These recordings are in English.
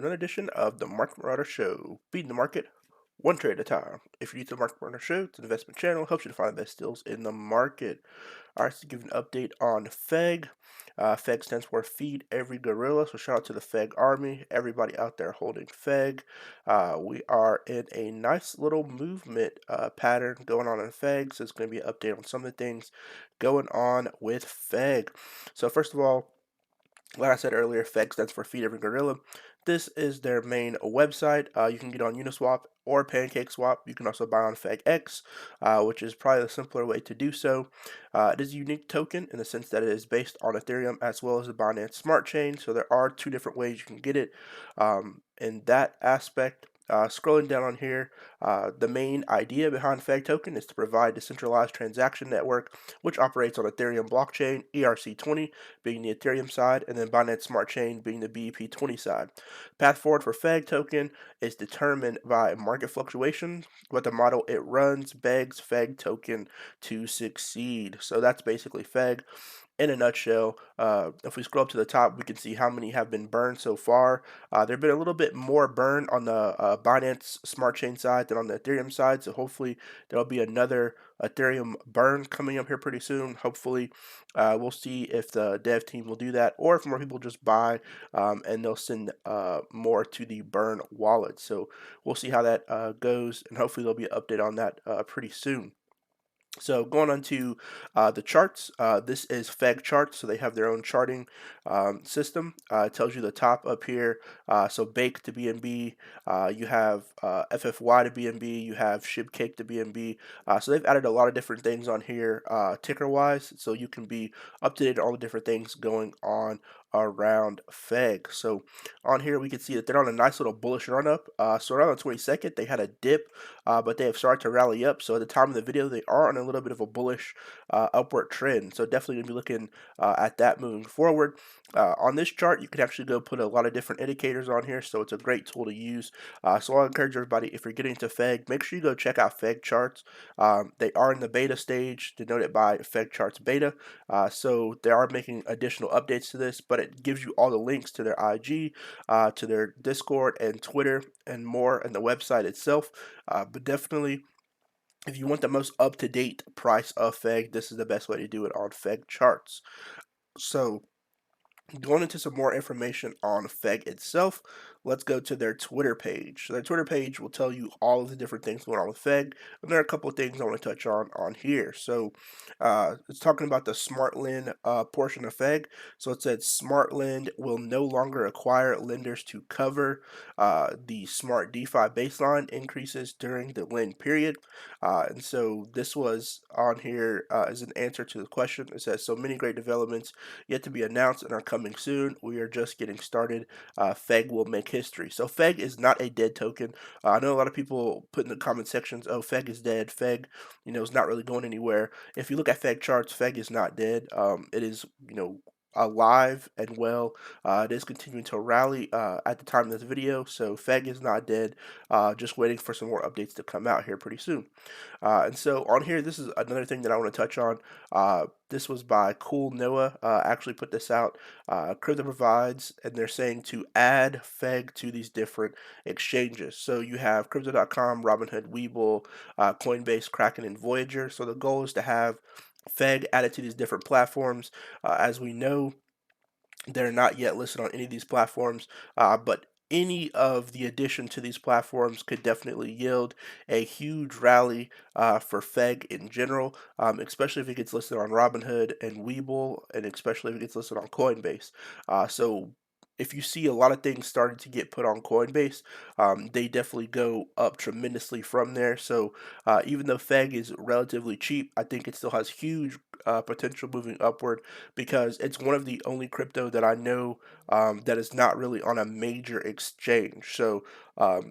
another edition of the Market Marauder Show, beating the market one trade at a time. If you're new to the Market Marauder Show, it's an investment channel, helps you to find the best deals in the market. All right, so to give an update on FEG. FEG stands for Feed Every Gorilla, so shout out to the FEG Army, everybody out there holding FEG. We are in a nice little movement pattern going on in FEG, so it's going to be an update on some of the things going on with FEG. So first of all, like I said earlier, FEG stands for Feed Every Gorilla. This is their main website. You can get on Uniswap or PancakeSwap. You can also buy on FEGX, which is probably the simpler way to do so. It is a unique token in the sense that it is based on Ethereum as well as the Binance Smart Chain. So there are two different ways you can get it. In that aspect, scrolling down on here, the main idea behind FEG token is to provide decentralized transaction network which operates on Ethereum blockchain, ERC20 being the Ethereum side, and then Binance Smart Chain being the BEP20 side. Path forward for FEG token is determined by market fluctuations, but the model it runs begs FEG token to succeed. So that's basically FEG in a nutshell. If we scroll up to the top, we can see how many have been burned so far. There have been a little bit more burn on the Binance Smart Chain side than on the Ethereum side, so hopefully there'll be another Ethereum burn coming up here pretty soon. Hopefully, we'll see if the dev team will do that, or if more people just buy and they'll send more to the burn wallet. So we'll see how that goes, and hopefully there'll be an update on that pretty soon. So going on to the charts, this is FEG Charts, so they have their own charting system. It tells you the top up here. So Bake to BNB, you have FFY to BNB, you have Shib Cake to BNB. So they've added a lot of different things on here ticker wise, so you can be up to date on all the different things going on around FEG. So on here we can see that they're on a nice little bullish run up. So around the 22nd they had a dip, but they have started to rally up. So at the time of the video they are on a little bit of a bullish upward trend. So definitely going to be looking at that moving forward. On this chart you can actually go put a lot of different indicators on here, so it's a great tool to use. So I'll encourage everybody, if you're getting to FEG, make sure you go check out FEG Charts. They are in the beta stage, denoted by FEG Charts Beta. So they are making additional updates to this, but it gives you all the links to their IG, to their Discord and Twitter and more, and the website itself. But definitely, if you want the most up-to-date price of FEG, this is the best way to do it on FEG Charts. So going into some more information on FEG itself, let's go to their Twitter page. So their Twitter page will tell you all of the different things going on with FEG, and there are a couple of things I want to touch on here. So it's talking about the Smart Lend portion of FEG. So it said Smart Lend will no longer require lenders to cover the Smart DeFi baseline increases during the lend period. And so this was on here as an answer to the question. It says, so many great developments yet to be announced and are coming soon. We are just getting started. FEG will make history. So FEG is not a dead token. I know a lot of people put in the comment sections, oh, FEG is dead. FEG, is not really going anywhere. If you look at FEG charts, FEG is not dead. It is, alive and well. It is continuing to rally at the time of this video, so FEG is not dead. Just waiting for some more updates to come out here pretty soon. And so on here, this is another thing that I want to touch on. This was by Cool Noah, actually put this out. Crypto provides, and they're saying to add FEG to these different exchanges. So you have Crypto.com, Robinhood, Webull, Coinbase, Kraken, and Voyager. So the goal is to have FEG added to these different platforms. As we know, they're not yet listed on any of these platforms, but any of the addition to these platforms could definitely yield a huge rally for FEG in general, especially if it gets listed on Robinhood and Webull, and especially if it gets listed on Coinbase. So if you see a lot of things starting to get put on Coinbase, they definitely go up tremendously from there. So even though FEG is relatively cheap, I think it still has huge potential moving upward, because it's one of the only crypto that I know that is not really on a major exchange. So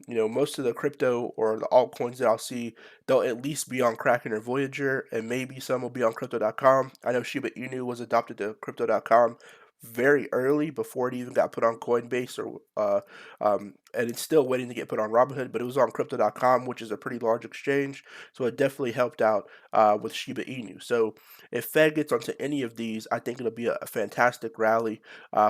most of the crypto or the altcoins that I'll see, they'll at least be on Kraken or Voyager, and maybe some will be on Crypto.com. I know Shiba Inu was adopted to Crypto.com very early before it even got put on Coinbase and it's still waiting to get put on Robinhood, but it was on Crypto.com, which is a pretty large exchange, so it definitely helped out with Shiba Inu. So if Fed gets onto any of these, I think it'll be a fantastic rally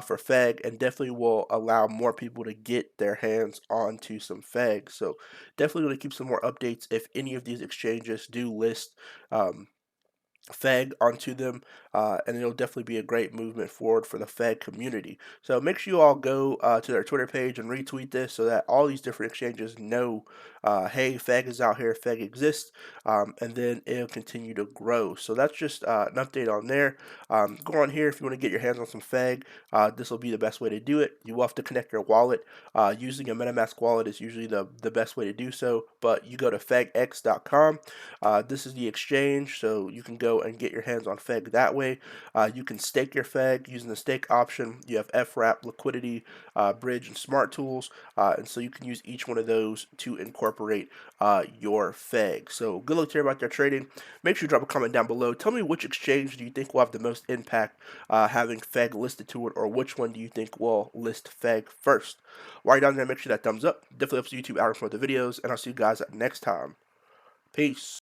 for Fed, and definitely will allow more people to get their hands onto some Fed. So definitely going to keep some more updates if any of these exchanges do list. FEG onto them, and it'll definitely be a great movement forward for the FEG community. So make sure you all go to their Twitter page and retweet this so that all these different exchanges know, hey, FEG is out here, FEG exists, and then it'll continue to grow. So that's just an update on there. Go on here if you want to get your hands on some FEG. This will be the best way to do it. You will have to connect your wallet. Using a MetaMask wallet is usually the best way to do so, but you go to fegx.com. This is the exchange, so you can go and get your hands on FEG that way. You can stake your FEG using the stake option. You have FWrap, Liquidity, Bridge, and Smart Tools, and so you can use each one of those to incorporate your FEG. So good luck to everybody out there trading. Make sure you drop a comment down below. Tell me which exchange do you think will have the most impact having FEG listed to it, or which one do you think will list FEG first. While you're down there, make sure that thumbs up. Definitely helps YouTube out for the videos, and I'll see you guys next time. Peace.